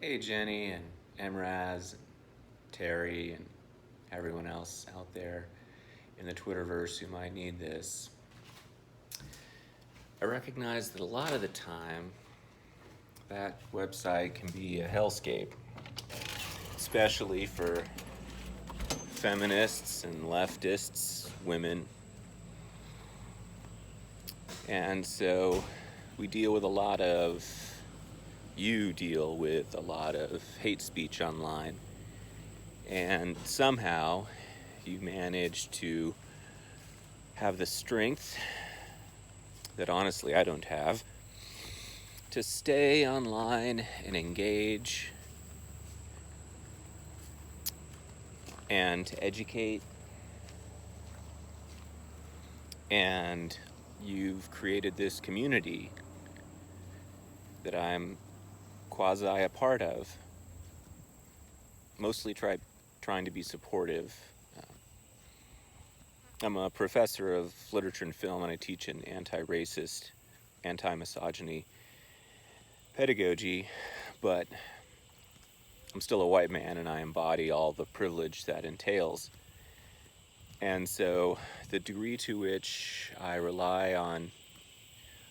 Hey Jenny and Emraz and Terry and everyone else out there in the Twitterverse who might need this. I recognize that a lot of the time that website can be a hellscape, especially for feminists and leftists, women. And so you deal with a lot of hate speech online. And somehow you manage to have the strength that honestly I don't have to stay online and engage and to educate. And you've created this community that I'm quasi a part of, mostly trying to be supportive. I'm a professor of literature and film, and I teach an anti-racist, anti-misogyny pedagogy, but I'm still a white man and I embody all the privilege that entails. And so the degree to which I rely on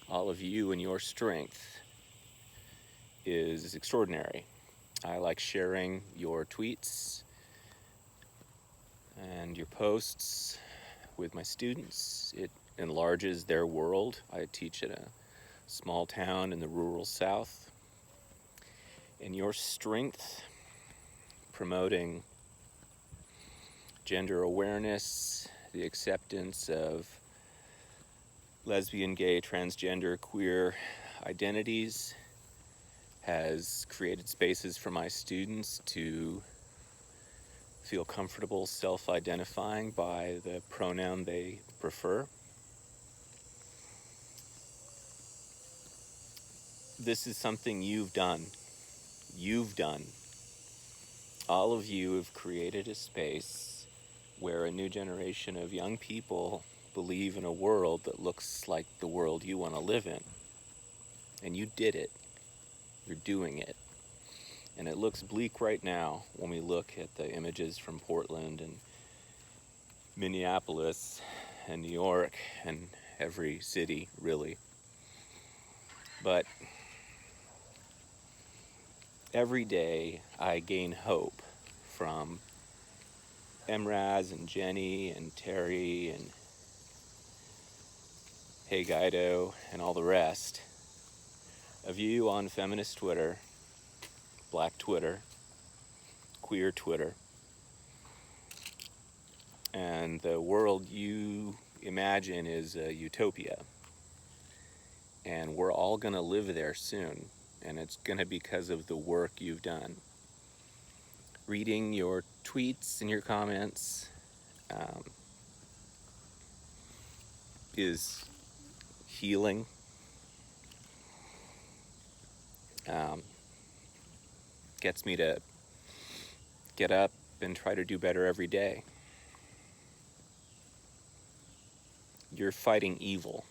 all of you and your strength is extraordinary. I like sharing your tweets and your posts with my students. It enlarges their world. I teach at a small town in the rural South. And your strength promoting gender awareness, the acceptance of lesbian, gay, transgender, queer identities has created spaces for my students to feel comfortable self-identifying by the pronoun they prefer. This is something you've done. All of you have created a space where a new generation of young people believe in a world that looks like the world you want to live in. And you did it. You're doing it. And it looks bleak right now when we look at the images from Portland and Minneapolis and New York and every city, really. But every day I gain hope from Emraz and Jenny and Terry and Hey Guido and all the rest of you on feminist Twitter, black Twitter, queer Twitter, and the world you imagine is a utopia. And we're all going to live there soon, and it's going to be because of the work you've done. Reading your tweets and your comments is healing. Gets me to get up and try to do better every day. You're fighting evil.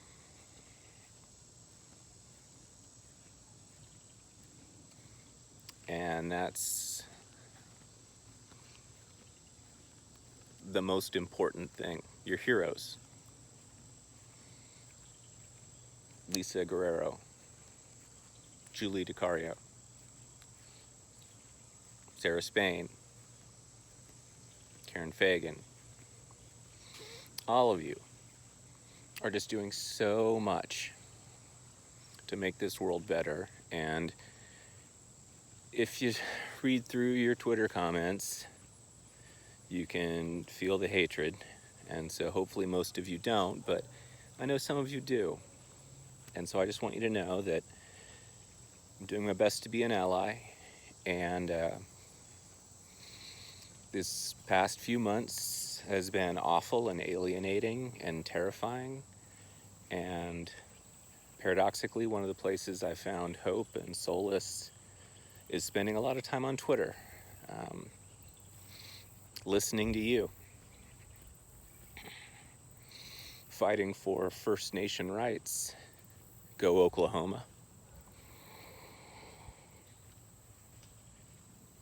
And that's the most important thing. You're heroes. Lisa Guerrero, Julie DiCario, Sarah Spain, Karen Fagan. All of you are just doing so much to make this world better. And if you read through your Twitter comments, you can feel the hatred. And so hopefully most of you don't, but I know some of you do. And so I just want you to know that I'm doing my best to be an ally. And this past few months has been awful and alienating and terrifying. And paradoxically, one of the places I found hope and solace is spending a lot of time on Twitter, listening to you, fighting for First Nation rights. Go Oklahoma.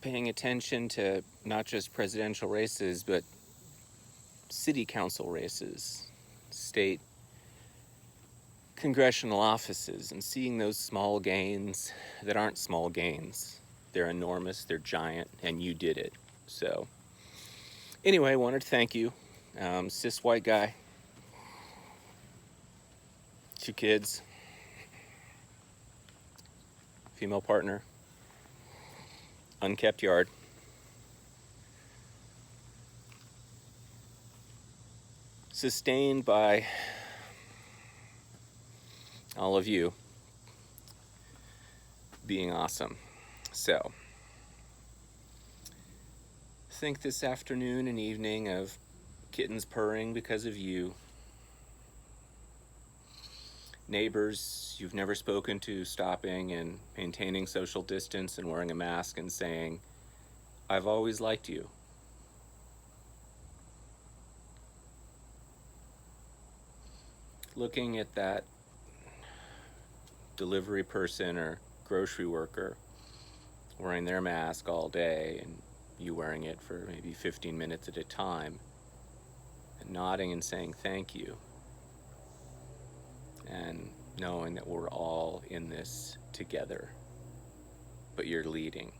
paying attention to not just presidential races, but city council races, state congressional offices, and seeing those small gains that aren't small gains. They're enormous, they're giant, and you did it. So, anyway, I wanted to thank you. Cis white guy, 2 kids, female partner, unkept yard. Sustained by all of you being awesome. So, think this afternoon and evening of kittens purring because of you, neighbors you've never spoken to stopping and maintaining social distance and wearing a mask and saying, "I've always liked you." Looking at that delivery person or grocery worker wearing their mask all day and you wearing it for maybe 15 minutes at a time, and nodding and saying thank you, and knowing that we're all in this together, but you're leading.